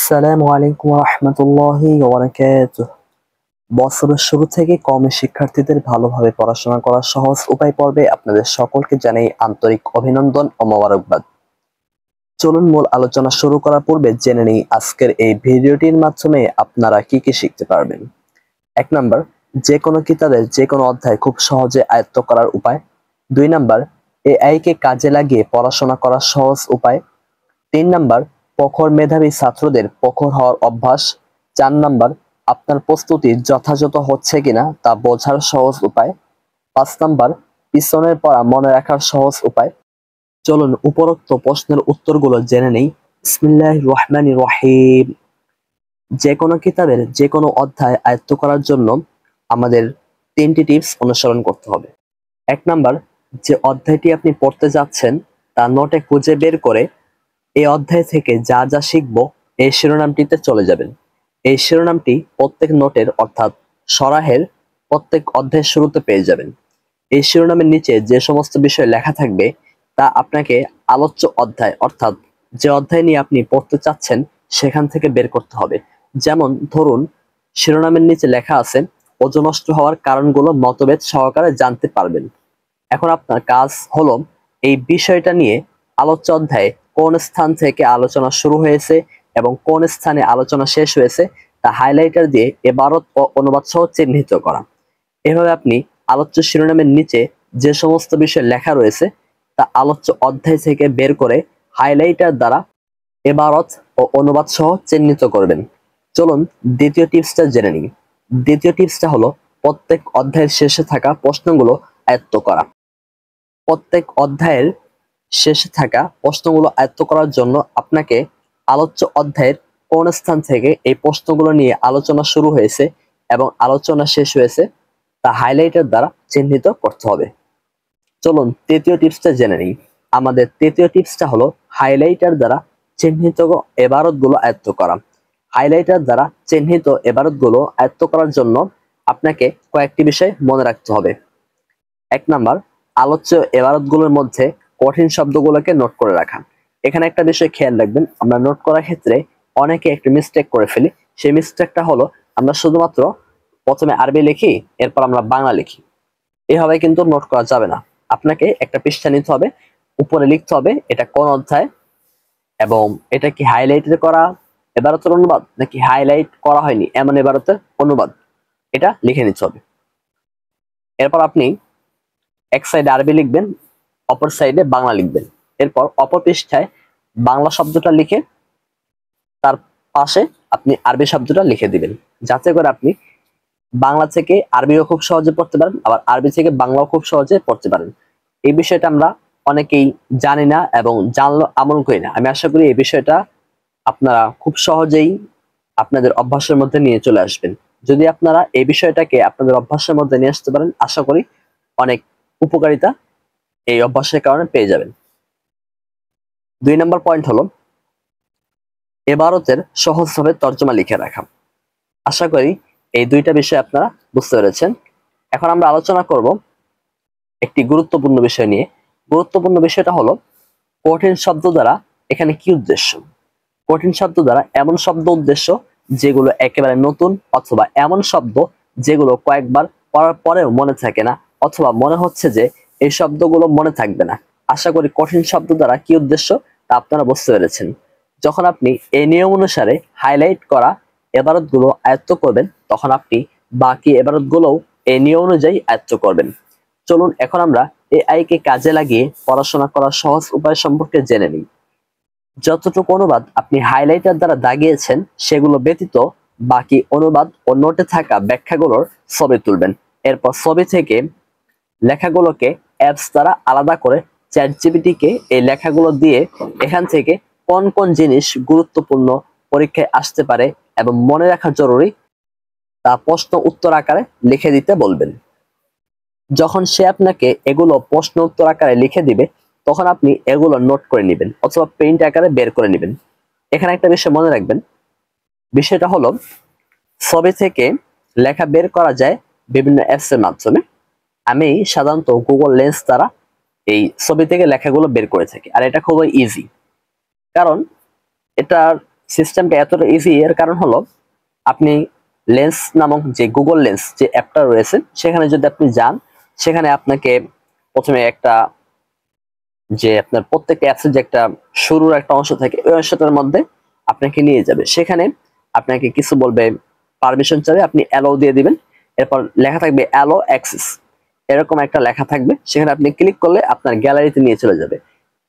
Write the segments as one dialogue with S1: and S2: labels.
S1: আসসালামু আলাইকুম ওয়া রাহমাতুল্লাহি ওয়া বারাকাতুহু। বছরের শুরু থেকে কওমি শিক্ষার্থীদের ভালোভাবে পড়াশোনা করার সহজ উপায় পর্বে আপনাদের সকলকে জানাই আন্তরিক অভিনন্দন ও মোবারকবাদ। চলুন মূল আলোচনা শুরু করার পূর্বে জেনে নিই আজকের এই ভিডিওটির মাধ্যমে আপনারা কি কি শিখতে পারবেন। ১ নাম্বার, যে কোনো কিতাবের যে কোনো অধ্যায় খুব সহজে আয়ত্ত করার উপায়। ২ নাম্বার, এআই কে কাজে লাগিয়ে পড়াশোনা করার সহজ উপায়। ৩ নাম্বার, প্রখর মেধাবী ছাত্রদের প্রখর হওয়ার অভ্যাস। ৪ নাম্বার, আপনার প্রস্তুতি যথাযথ হচ্ছে কিনা তা বোঝার সহজ উপায়। ৫ নাম্বার, পিছনের পড়া মনে রাখার সহজ উপায়। চলুন উপরোক্ত প্রশ্নের উত্তরগুলো জেনে নেই। বিসমিল্লাহির রহমানির রহিম। যে কোনো কিতাবের যে কোনো অধ্যায় আয়ত্ত করার জন্য আমাদের ৩টি টিপস অনুসরণ করতে হবে। ১ নাম্বার, যে অধ্যায়টি আপনি পড়তে যাচ্ছেন তা নোটে খুঁজে বের করে এই অধ্যায় থেকে যা যা শিখব এই শিরোনামটিতে চলে যাবেন। এই শিরোনামটি প্রত্যেক নোটের অর্থাৎ সরাহের প্রত্যেক অধ্যায়ের শুরুতে পেয়ে যাবেন। এই শিরোনামের নিচে যে সমস্ত বিষয় লেখা থাকবে তা আপনাকে আলোচ্য অধ্যায় অর্থাৎ যে অধ্যায় নিয়ে আপনি পড়তে চাচ্ছেন সেখান থেকে বের করতে হবে। যেমন ধরুন শিরোনামের নিচে লেখা আছে ওজন নষ্ট হওয়ার কারণগুলো মতভেদ সহকারে জানতে পারবেন। এখন আপনার কাজ হলো এই বিষয়টা নিয়ে আলোচ্য অধ্যায়ে কোন স্থান থেকে আলোচনা শুরু হয়েছে এবং কোন স্থানে আলোচনা শেষ হয়েছে তা হাইলাইটার দিয়ে ইবারত ও অনুবাদ সহ চিহ্নিত করা। এভাবে আপনি আলোচ্য শিরোনামের নিচে যে সমস্ত বিষয় লেখা রয়েছে তা আলোচ্য অধ্যায় থেকে বের করে হাইলাইটার দ্বারা ইবারত ও অনুবাদ সহ চিহ্নিত করবেন। চলুন দ্বিতীয় টিপসটা জেনে নিই। দ্বিতীয় টিপসটা হলো প্রত্যেক অধ্যায়ের শেষে থাকা প্রশ্নগুলো আয়ত্ত করা। প্রত্যেক অধ্যায়ের শেষে থাকা প্রশ্নগুলো আয়ত্ত করার জন্য আপনাকে আলোচ্য অধ্যায়ের কোন স্থান থেকে এই প্রশ্নগুলো নিয়ে আলোচনা শুরু হয়েছে এবং আলোচনা শেষ হয়েছে তা হাইলাইটার দ্বারা চিহ্নিত করতে হবে। চলুন তৃতীয় টিপসটা জেনে নিই। আমাদের তৃতীয় টিপসটা হলো হাইলাইটার দ্বারা চিহ্নিত ইবারতগুলো আয়ত্ত করা। হাইলাইটার দ্বারা চিহ্নিত ইবারতগুলো আয়ত্ত করার জন্য আপনাকে কয়েকটি বিষয় মনে রাখতে হবে। ১ নাম্বার, আলোচ্য ইবারতগুলোর মধ্যে কঠিন শব্দগুলোকে নোট করে রাখা। এখানে একটা বিষয় খেয়াল রাখবেন, আমরা নোট করার ক্ষেত্রে অনেকে একটা মিস্টেক করে ফেলি। সেই মিস্টেকটা হলো আমরা শুধুমাত্র প্রথমে আরবি লিখি এরপর আমরা বাংলা লিখি। এভাবে কিন্তু নোট করা যাবে না। আপনাকে একটা পৃষ্ঠা নিতে হবে, উপরে লিখতে হবে এটা কোন অধ্যায় এবং এটা কি হাইলাইটের করা ইবারতের অনুবাদ নাকি হাইলাইট করা হয়নি এমন ইবারতের অনুবাদ, এটা লিখে নিতে হবে। এরপর আপনি এক সাইডে আরবি লিখবেন, অপর সাইডে বাংলা লিখবেন। এরপর অপর পৃষ্ঠায় বাংলা শব্দটা লিখে তার পাশে আপনি আরবি শব্দটা লিখে দিবেন, যাতে করে আপনি বাংলা থেকে আরবিও খুব সহজে পড়তে পারেন আবার আরবি থেকে বাংলাও খুব সহজে পড়তে পারেন। এই বিষয়টা আমরা অনেকেই জানি না এবং জানলেও আমল করি না। আমি আশা করি এই বিষয়টা আপনারা খুব সহজেই আপনাদের অভ্যাসের মধ্যে নিয়ে চলে আসবেন। যদি আপনারা এই বিষয়টাকে আপনাদের অভ্যাসের মধ্যে নিয়ে আসতে পারেন আশা করি অনেক উপকারিতা এই অভ্যাসের কারণে পেয়ে যাবেন। ২ নম্বর পয়েন্ট হলো ইবারতের সহজভাবে তর্জমা লিখে রাখা। আশা করি এই দুইটা বিষয় আপনারা বুঝতে পেরেছেন। এখন আমরা আলোচনা করব একটি গুরুত্বপূর্ণ বিষয় নিয়ে। গুরুত্বপূর্ণ বিষয়টা হলো কঠিন শব্দ দ্বারা এখানে কি উদ্দেশ্য। কঠিন শব্দ দ্বারা এমন শব্দ উদ্দেশ্য যেগুলো একেবারে নতুন অথবা এমন শব্দ যেগুলো কয়েকবার পড়ার পরেও মনে থাকে না অথবা মনে হচ্ছে যে এই শব্দগুলো মনে থাকবে না। আশা করি কঠিন শব্দ দ্বারা কি উদ্দেশ্য তা আপনারা বুঝতে পেরেছেন। যখন আপনি এই নিয়ম অনুসারে হাইলাইট করা ইবারতগুলো আয়ত্ত করবেন তখন আপনি বাকি ইবারতগুলোও এই নিয়ম অনুযায়ী আয়ত্ত করবেন। চলুন এখন আমরা এআই কে কাজে লাগিয়ে পড়াশোনা করার সহজ উপায় সম্পর্কে জেনে নিই। যতটুকু অনুবাদ আপনি হাইলাইটার দ্বারা দাগিয়েছেন সেগুলো ব্যতীত বাকি অনুবাদ ও নোটে থাকা ব্যাখ্যাগুলোর ছবি তুলবেন। এরপর ছবি থেকে লেখাগুলোকে অ্যাপস দ্বারা আলাদা করে চ্যাটজিপিটিকে এই লেখাগুলো দিয়ে এখান থেকে কোন কোন জিনিস গুরুত্বপূর্ণ পরীক্ষায় আসতে পারে এবং মনে রাখা জরুরি তা প্রশ্ন উত্তর আকারে লিখে দিতে বলবেন। যখন সে আপনাকে এগুলো প্রশ্ন উত্তর আকারে লিখে দিবে তখন আপনি এগুলো নোট করে নেবেন অথবা প্রিন্ট আকারে বের করে নেবেন। এখানে একটা বিষয় মনে রাখবেন, বিষয়টা হলো ছবি থেকে লেখা বের করা যায় বিভিন্ন অ্যাপস এর মাধ্যমে। আমি সাধারণত গুগল লেন্স দ্বারা এই ছবি থেকে লেখাগুলো বের করে থাকি আর এটা খুবই ইজি, কারণ এটার সিস্টেমটা এতটা ইজি এর কারণ হলো আপনি লেন্স নামক যে গুগল লেন্স যে অ্যাপটা রয়েছে সেখানে যদি আপনি যান, সেখানে আপনাকে প্রথমে একটা যে আপনার প্রত্যেকটা অ্যাপসের যে একটা শুরুর একটা অংশ থাকে, ওই অংশটার মধ্যে আপনাকে নিয়ে যাবে। সেখানে আপনাকে কিছু বলবে, পারমিশন চাবে, আপনি অ্যালাউ দিয়ে দিবেন। এরপর লেখা থাকবে অ্যালো অ্যাক্সেস, এরকম একটা লেখা থাকবে। সেখানে আপনি ক্লিক করলে আপনার গ্যালারিতে নিয়ে চলে যাবে।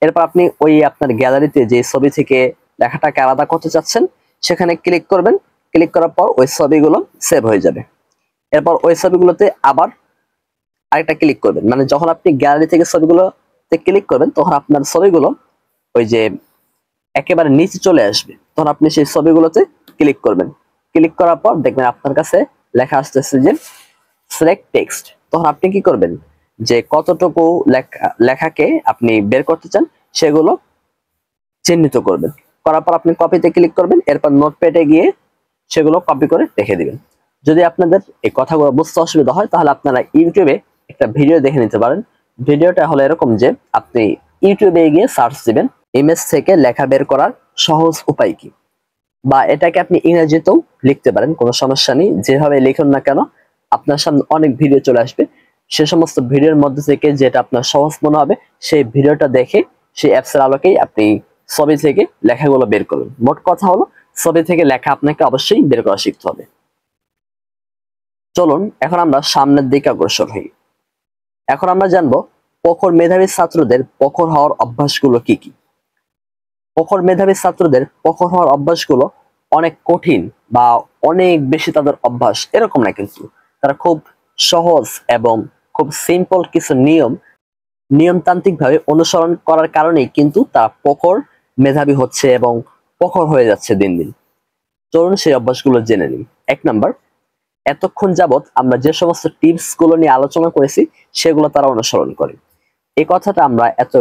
S1: এরপর আপনি ওই আপনার গ্যালারিতে যে ছবি থেকে লেখাটাকে আলাদা করতে চাচ্ছেন সেখানে ক্লিক করবেন। ক্লিক করার পর ওই ছবিগুলো সেভ হয়ে যাবে। এরপর ওই ছবিগুলোতে আবার আরেকটা ক্লিক করবেন, মানে যখন আপনি গ্যালারি থেকে ছবিগুলোতে ক্লিক করবেন তখন আপনার ছবিগুলো ওই যে একেবারে নিচে চলে আসবে। তখন আপনি সেই ছবিগুলোতে ক্লিক করবেন। ক্লিক করার পর দেখবেন আপনার কাছে লেখা আসতেছে যে সিলেক্ট টেক্সট। তখন আপনি কি করবেন, যে কতটুকু লেখাকে আপনি বের করতে চান সেগুলো চিহ্নিত করবেন। করার পর আপনি কপিতে ক্লিক করবেন। এরপর নোটপ্যাডে গিয়ে সেগুলো কপি করে রেখে দিবেন। যদি আপনাদের এই কথাগুলো বুঝতে অসুবিধা হয় তাহলে আপনারা ইউটিউবে একটা ভিডিও দেখে নিতে পারেন। ভিডিওটা হলো এরকম যে আপনি ইউটিউবে গিয়ে সার্চ দিবেন ইমেজ থেকে লেখা বের করার সহজ উপায় কি, বা এটাকে আপনি ইংরেজিতেও লিখতে পারেন, কোনো সমস্যা নেই। যেভাবে লিখুন না কেন আপনার সামনে অনেক ভিডিও চলে আসবে। সে সমস্ত ভিডিওর মধ্যে থেকে যেটা আপনার সহজ মনে হবে সেই ভিডিওটা দেখে সেই অ্যাপসের আলোকেই আপনি ছবি থেকে লেখাগুলো বের করুন। মোট কথা হলো ছবি থেকে লেখা আপনাকে অবশ্যই বের করা শিখতে হবে। চলুন এখন আমরা সামনের দিকে অগ্রসর হই। এখন আমরা জানবো প্রখর মেধাবী ছাত্রদের প্রখর হওয়ার অভ্যাসগুলো কি কি। প্রখর মেধাবী ছাত্রদের প্রখর হওয়ার অভ্যাসগুলো অনেক কঠিন বা অনেক বেশি তাদের অভ্যাস এরকম না, কিন্তু তারা খুব সহজ এবং খুব সিম্পল কিছু নিয়মতান্ত্রিক ভাবে অনুসরণ করার কারণেই কিন্তু তারা প্রখর মেধাবী হচ্ছে এবং প্রখর হয়ে যাচ্ছে দিন দিন। চলুন সেই অভ্যাসগুলো জেনে নিই। 1 নাম্বার, এতক্ষণ যাবত আমরা যে সমস্ত টিপস গুলো নিয়ে আলোচনা করেছি সেগুলো তারা অনুসরণ করে। এই কথাটা আমরা এত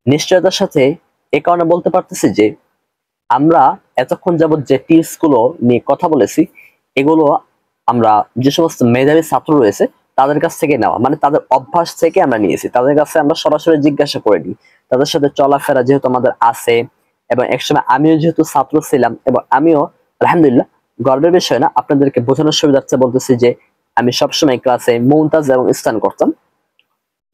S1: নিশ্চয়তার সাথে এ কারণে বলতে পারতেছি যে আমরা এতক্ষণ যাবত যে টিপস গুলো নিয়ে কথা বলেছি এগুলো আমরা যে সমস্ত মেধাবী ছাত্র রয়েছে তাদের কাছ থেকে নেওয়া, মানে তাদের অভ্যাস থেকে আমরা নিয়েছি। তাদের কাছে আমরা সরাসরি জিজ্ঞাসা করিনি, তাদের সাথে চলাফেরা যেহেতু আমাদের আছে এবং একসময় আমিও যেহেতু ছাত্র ছিলাম এবং আমিও আলহামদুলিল্লাহ, গর্বের বিষয় না, আপনাদেরকে বোঝানোর সুবিধার্থে বলতেছি যে আমি সবসময় ক্লাসে মুমতাজ এবং স্থান করতাম।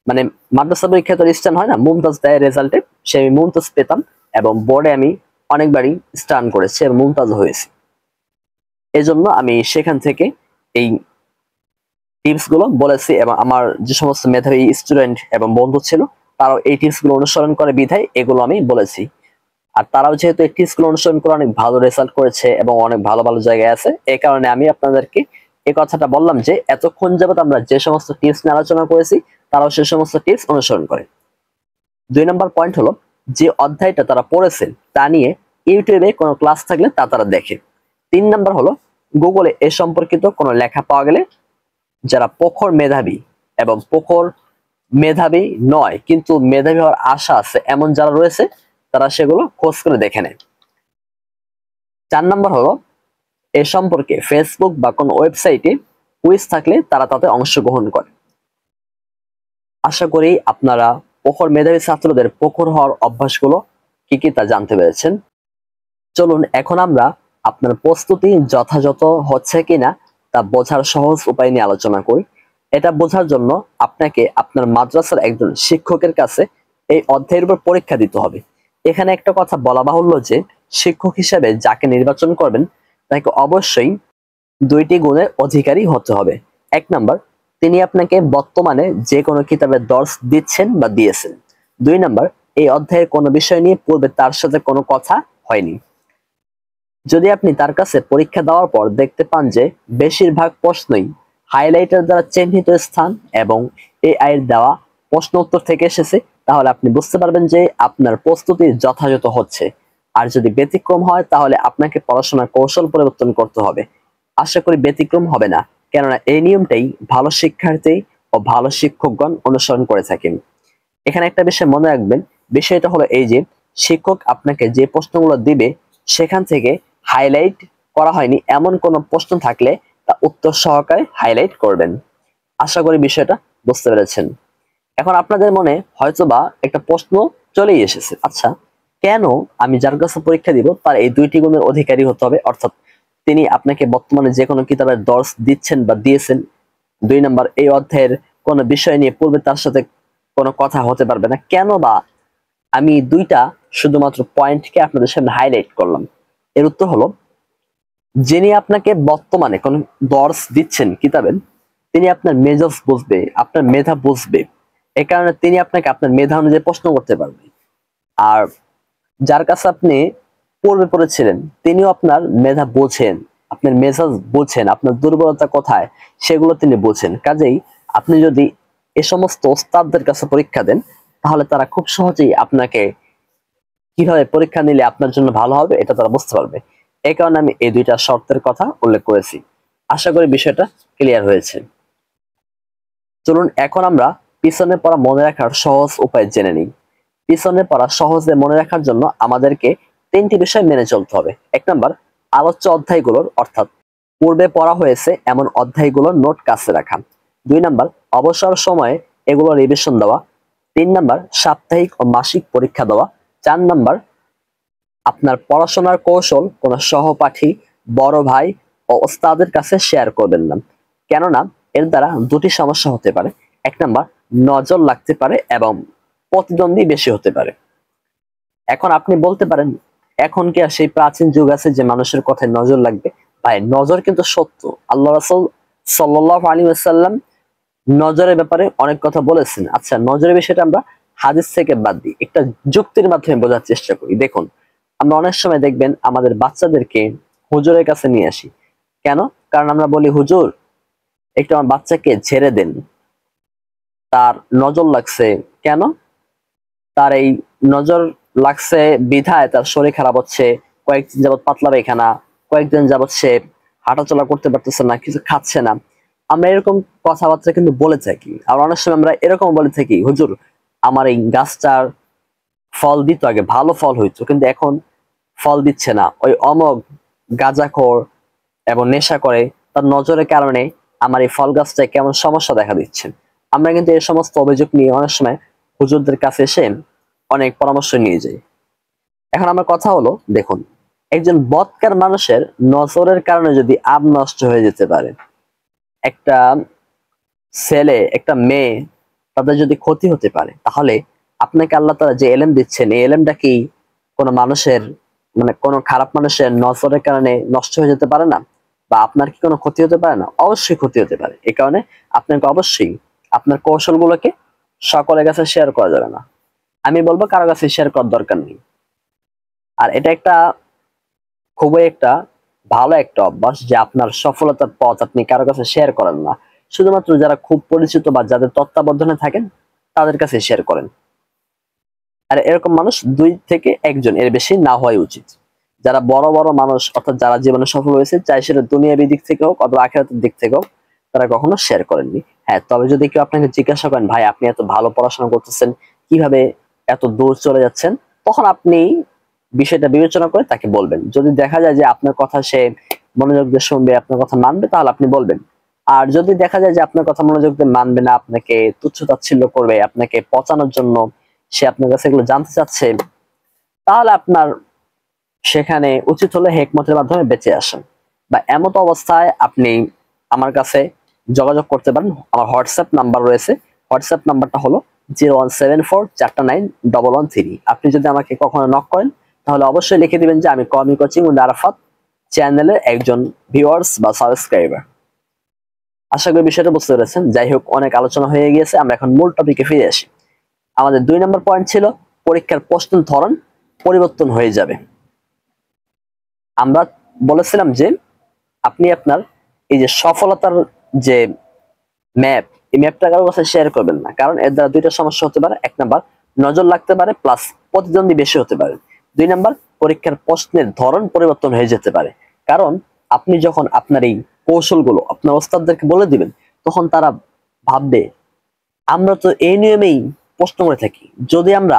S1: মানে মাদ্রাসা পরীক্ষা তো স্টান হয় না, মুমতাজ দেয় রেজাল্টে, সে আমি মুমতাজ পেতাম এবং বোর্ডে আমি অনেকবারই স্টান করেছি এবং মুমতাজ হয়েছি। এজন্য আমি সেখান থেকে এই টিপস গুলো বলেছি এবং আমার যে সমস্ত মেধাবী স্টুডেন্ট এবং বন্ধু ছিল তারাও এই টিপস গুলো অনুসরণ করে বিধায় এগুলো আমি বলেছি। আর তারাও যেহেতু এই টিপস গুলো অনুসরণ করে অনেক ভালো রেজাল্ট করেছে এবং অনেক ভালো ভালো জায়গায় আছে, এই কারণে আমি আপনাদেরকে এই কথাটা বললাম যে এতক্ষণ যাবত আমরা যে সমস্ত টিপস নিয়ে আলোচনা করেছি তারাও সে সমস্ত টিপস অনুসরণ করে। 2 নম্বর পয়েন্ট হলো যে অধ্যায়টা তারা পড়েছেন তা নিয়ে ইউটিউবে কোনো ক্লাস থাকলে তা তারা দেখে। 3 নম্বর হলো গুগলে এ সম্পর্কিত কোনো লেখা পাওয়া গেলে যারা প্রখর মেধাবী এবং প্রখর মেধাবী নয় কিন্তু মেধাবী হওয়ার আশা আছে এমন যারা রয়েছে তারা সেগুলো খোঁজ করে দেখে নেয়। 4 নম্বর হলো এ সম্পর্কে ফেসবুক বা কোনো ওয়েবসাইটে কুইজ থাকলে তারা তাতে অংশগ্রহণ করে। আশা করি আপনারা প্রখর মেধাবী ছাত্রদের প্রখর হওয়ার অভ্যাসগুলো কি কি তা জানতে পেরেছেন। চলুন এখন আমরা আপনার প্রস্তুতি যথাযথ হচ্ছে কিনা তা বোঝার সহজ উপায় নিয়ে আলোচনা করি। এটা বোঝার জন্য আপনাকে আপনার মাদ্রাসার একজন শিক্ষকের কাছে এই অধ্যায়ের উপর পরীক্ষা দিতে হবে। এখানে একটা কথা বলা বাহুল্য যে শিক্ষক হিসেবে যাকে নির্বাচন করবেন তাকে অবশ্যই 2টি গুণের অধিকারী হতে হবে। 1 নাম্বার, তিনি আপনাকে বর্তমানে যে কোনো কিতাবের দর্শ দিচ্ছেন বা দিয়েছেন। 2 নাম্বার, এই অধ্যায়ের কোনো বিষয় নিয়ে পূর্বে তার সাথে কোনো কথা হয়নি। যদি আপনি তার কাছে পরীক্ষা দেওয়ার পর দেখতে পান যে বেশিরভাগ প্রশ্নই হাইলাইটার দ্বারা চিহ্নিত স্থান এবং এআই এর দেওয়া প্রশ্ন উত্তর থেকে এসেছে তাহলে আপনি বুঝতে পারবেন যে আপনার প্রস্তুতি যথাযথ হচ্ছে। আর যদি ব্যতিক্রম হয় তাহলে আপনাকে পড়াশোনার কৌশল পরিবর্তন করতে হবে। আশা করি ব্যতিক্রম হবে না, কেননা এই নিয়মটাই ভালো শিক্ষার্থী ও ভালো শিক্ষকগণ অনুসরণ করে থাকেন। এখানে একটা বিষয় মনে রাখবেন, বিষয়টা হলো এই যে শিক্ষক আপনাকে যে প্রশ্নগুলো দিবে সেখান থেকে হাইলাইট করা হয়নি এমন কোনো প্রশ্ন থাকলে তা উত্তর সহকারে হাইলাইট করবেন। আশা করি বিষয়টা বুঝতে পেরেছেন। এখন আপনাদের মনে হয়তোবা একটা প্রশ্ন চলেই এসেছে, আচ্ছা কেন আমি যার কাছে পরীক্ষা দিব তার এই দুইটি গুণের অধিকারী হতে হবে, অর্থাৎ তিনি আপনাকে বর্তমানে যে কোনো কিতাবের দর্শ দিচ্ছেন বা দিয়েছেন। 2 নাম্বার, এই অধ্যায়ের কোনো বিষয় নিয়ে পূর্বে তার সাথে কোনো কথা হতে পারবে না। কেন বা আমি দুইটা শুধুমাত্র পয়েন্টকে আপনাদের সামনে হাইলাইট করলাম। এর উত্তর হলো, যিনি আপনাকে বর্তমানে কোন দর্শ দিচ্ছেন কিতাবের, তিনি আপনার মেজাজ বুঝবে, আপনার মেধা বুঝবে। এ কারণে তিনি আপনাকে আপনার মেধা অনুযায়ী প্রশ্ন করতে পারবে। আর যার কাছে আপনি পূর্বে পড়েছিলেন তিনিও আপনার মেধা বোঝেন, আপনার মেজাজ বোঝেন, আপনার দুর্বলতা কোথায় সেগুলো তিনি বোঝেন। কাজেই আপনি যদি এ সমস্ত ওস্তাদদের কাছে পরীক্ষা দেন, তাহলে তারা খুব সহজেই আপনাকে কিভাবে পরীক্ষা নিলে আপনার জন্য ভালো হবে এটা তারা বুঝতে পারবে। এই কারণে আমি এই দুইটা শর্তের কথা উল্লেখ করেছি। আশা করি বিষয়টা ক্লিয়ার হয়েছে। চলুন এখন আমরা পিছনে পড়া মনে রাখার সহজ উপায় জেনে নিই। পিছনে পড়া সহজে মনে রাখার জন্য আমাদেরকে 3টি বিষয় মেনে চলতে হবে। 1 নাম্বার, আলোচ্য অধ্যায়গুলোর অর্থাৎ পূর্বে পড়া হয়েছে এমন অধ্যায়গুলোর নোট কাছে রাখা। 2 নাম্বার, অবসর সময়ে এগুলো রিভিশন দেওয়া। 3 নাম্বার, সাপ্তাহিক ও মাসিক পরীক্ষা দেওয়া। 4 নাম্বার, আপনার পড়াশোনার কৌশল কোনো সহপাঠী, বড় ভাই ও ওস্তাদের কাছে শেয়ার করবেন না, কেননা এর দ্বারা দুটি সমস্যা হতে পারে। 1 নাম্বার, নজর লাগতে পারে এবং প্রতিদ্বন্দ্বী বেশি হতে পারে। এখন আপনি বলতে পারেন, এখন কি আর সেই প্রাচীন যুগ আছে যে মানুষের কথায় নজর লাগবে? ভাই, নজর কিন্তু সত্য। আল্লাহ রাসূল সাল্লাল্লাহু আলাইহি ওয়াসাল্লাম নজরের ব্যাপারে অনেক কথা বলেছেন। আচ্ছা, নজরের বিষয়টা আমরা হাদিস থেকে বাদ দিই, একটা যুক্তির মাধ্যমে বোঝার চেষ্টা করি। দেখুন, আমরা অনেক সময় দেখবেন আমাদের বাচ্চাদেরকে হুজুরের কাছে নিয়ে আসি। কেন? কারণ আমরা বলি, হুজুর একটু আমার বাচ্চাকে ঝেড়ে দেন, তার নজর লাগছে। কেন? তার এই নজর লাগছে বিধায় তার শরীর খারাপ হচ্ছে, কয়েকদিন যাবত পাতলা পায়খানা, কয়েকদিন যাবত সে হাঁটাচলা করতে পারতেছে না, কিছু খাচ্ছে না। আমরা এরকম কথাবার্তা কিন্তু বলে থাকি। আর অনেক সময় আমরা এরকম বলে থাকি, হুজুর আমার এই গাছটার ফল দিত আগে, ভালো ফল হইতো, কিন্তু এখন ফল দিচ্ছে না। ওই অমক গাঁজাখোর এবং নেশা করে তার নজরের কারণে আমার এই ফল গাছটায় কেমন সমস্যা দেখা দিচ্ছে। আমরা কিন্তু এই সমস্ত অভিযোগ নিয়ে অনেক সময় হুজুরদের কাছে এসে অনেক পরামর্শ নিয়ে যাই। এখন আমার কথা হলো, দেখুন, একজন বদকার মানুষের নজরের কারণে যদি আম নষ্ট হয়ে যেতে পারে, একটা ছেলে একটা মেয়ে তাদের যদি ক্ষতি হতে পারে, তাহলে আপনাকে আল্লাহ তাআলা যে এলেম দিচ্ছেন, এই এলেমটা কি কোনো মানুষের, মানে কোনো খারাপ মানুষের নজরের কারণে নষ্ট হয়ে যেতে পারে না? বা আপনার কি কোনো ক্ষতি হতে পারে না? অবশ্যই ক্ষতি হতে পারে। এই কারণে আপনাকে অবশ্যই আপনার কৌশলগুলোকে সকলের কাছে শেয়ার করা যাবে না। আমি বলবো কারো কাছে শেয়ার করার দরকার নেই। আর এটা একটা খুবই একটা ভালো একটা অভ্যাস যে আপনার সফলতার পথ আপনি কারো কাছে শেয়ার করেন না, শুধুমাত্র যারা খুব পরিচিত বা যাদের তত্ত্বাবধানে থাকেন তাদের কাছে শেয়ার করেন। আর এরকম মানুষ 2 থেকে 1 জন, এর বেশি না হওয়াই উচিত। যারা বড় বড় মানুষ, অর্থাৎ যারা জীবনে সফল হয়েছে, চাই সেটা দুনিয়াবী দিক থেকে হোক অথবা আখিরাতের দিক থেকে হোক, তারা কখনো শেয়ার করেননি। হ্যাঁ, তবে যদি কেউ আপনাকে জিজ্ঞাসা করেন, ভাই আপনি এত ভালো পড়াশোনা করতেছেন, কিভাবে এত দূর চলে যাচ্ছেন, তখন আপনি বিষয়টা বিবেচনা করে তাকে বলবেন। যদি দেখা যায় যে আপনার কথা সে মনোযোগ দিয়ে শুনবে, আপনার কথা মানবে, তাহলে আপনি বলবেন। আর যদি দেখা যায় যে আপনার কথা মনোযোগ দিয়ে মানবে না, আপনাকে তুচ্ছ তাচ্ছিল্য করবে, আপনাকে পচানোর জন্য সে আপনার কাছে এগুলো জানতে চাচ্ছে, তাহলে আপনার সেখানে উচিত হলো হেকমতের মাধ্যমে বেঁচে আসেন। বা এমত অবস্থায় আপনি আমার কাছে যোগাযোগ করতে পারেন। আমার হোয়াটসঅ্যাপ নাম্বার রয়েছে। হোয়াটসঅ্যাপ নাম্বারটা হলো 017449113। আপনি যদি আমাকে কখনো নক করেন, তাহলে অবশ্যই লিখে দিবেন যে আমি কমি কোচিং উইথ আরাফাত চ্যানেলের একজন ভিউয়ার্স বা সাবস্ক্রাইবার। আশা করি বিষয়টা বুঝতে পেরেছেন। যাই হোক, অনেক আলোচনা হয়ে গিয়েছে, আমরা এখন মূল টপিকে ফিরে আসি। আমাদের 2 নম্বর পয়েন্ট ছিল পরীক্ষার প্রশ্নের ধরন পরিবর্তন হয়ে যাবে। আমরা বলেছিলাম যে আপনি আপনার এই যে সফলতার যে ম্যাপ, এই ম্যাপটা কারোর কাছে শেয়ার করবেন না, কারণ এর দ্বারা 2টা সমস্যা হতে পারে। 1 নাম্বার, নজর লাগতে পারে, প্লাস প্রতিদ্বন্দ্বী বেশি হতে পারে। 2 নাম্বার, পরীক্ষার প্রশ্নের ধরন পরিবর্তন হয়ে যেতে পারে, কারণ আপনি যখন আপনার এই কৌশলগুলো আপনার ওস্তাদদেরকে বলে দিবেন, তখন তারা ভাববে আমরা তো এই নিয়মেই প্রশ্ন করে থাকি। যদি আমরা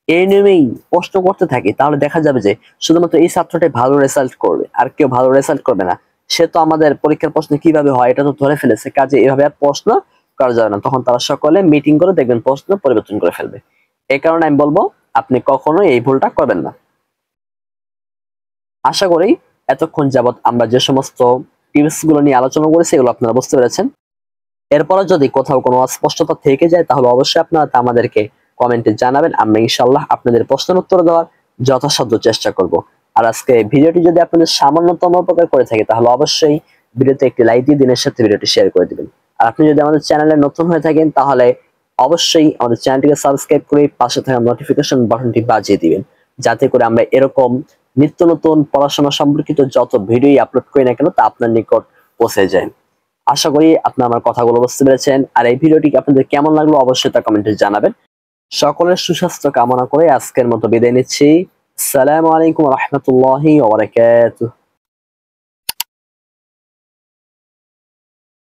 S1: এই নিয়মেই প্রশ্ন করতে থাকি, তাহলে দেখা যাবে যে শুধুমাত্র এই ছাত্রটাই ভালো রেজাল্ট করবে, আর কেউ ভালো রেজাল্ট করবে না। সে তো আমাদের পরীক্ষার প্রশ্ন কিভাবে হয় এটা তো ধরে ফেলেছে, কাজে এভাবে আর প্রশ্ন করা যাবে না। তখন তারা সকলে মিটিং করে দেখবেন প্রশ্ন পরিবর্তন করে ফেলবে। এই কারণে আমি বলবো আপনি কখনোই এই ভুলটা করবেন না। আশা করি এতক্ষণ যাবত আমরা যে সমস্ত টিপস গুলো নিয়ে আলোচনা করেছি এগুলো আপনারা বুঝতে পেরেছেন। এরপরে যদি কোথাও কোনো অস্পষ্টতা থেকে যায় তাহলে অবশ্যই আপনারা তা আমাদেরকে কমেন্টে জানাবেন। আমরা ইনশাআল্লাহ আপনাদের প্রশ্নের উত্তর দেওয়ার যথাসাধ্য চেষ্টা করব। আর আজকে ভিডিওটি যদি আপনাদের সামান্যতম উপকার করে থাকে তাহলে অবশ্যই ভিডিওতে একটি লাইক দিয়ে দিনের সাথে ভিডিওটি শেয়ার করে দিবেন। আর আপনি যদি আমাদের চ্যানেলে নতুন হয়ে থাকেন তাহলে অবশ্যই আমাদের চ্যানেলটিকে সাবস্ক্রাইব করে পাশে থাকা নোটিফিকেশন বাটনটি বাজিয়ে দিবেন, যাতে করে আমরা এরকম নিত্য নতুন পড়াশোনা সম্পর্কিত যত ভিডিও আপলোড করি না কেন তা আপনার নিকট পৌঁছে যায়। আশা করি আপনারা আমার কথাগুলো বুঝতে পেরেছেন। আর এই ভিডিওটি আপনাদের কেমন লাগলো অবশ্যই তা কমেন্টে জানাবেন। সকলের সুস্বাস্থ্য কামনা করে আজকের মতো বিদায় নিচ্ছি। আসসালামু আলাইকুম ওয়া রাহমাতুল্লাহি ওয়া বারাকাতুহু।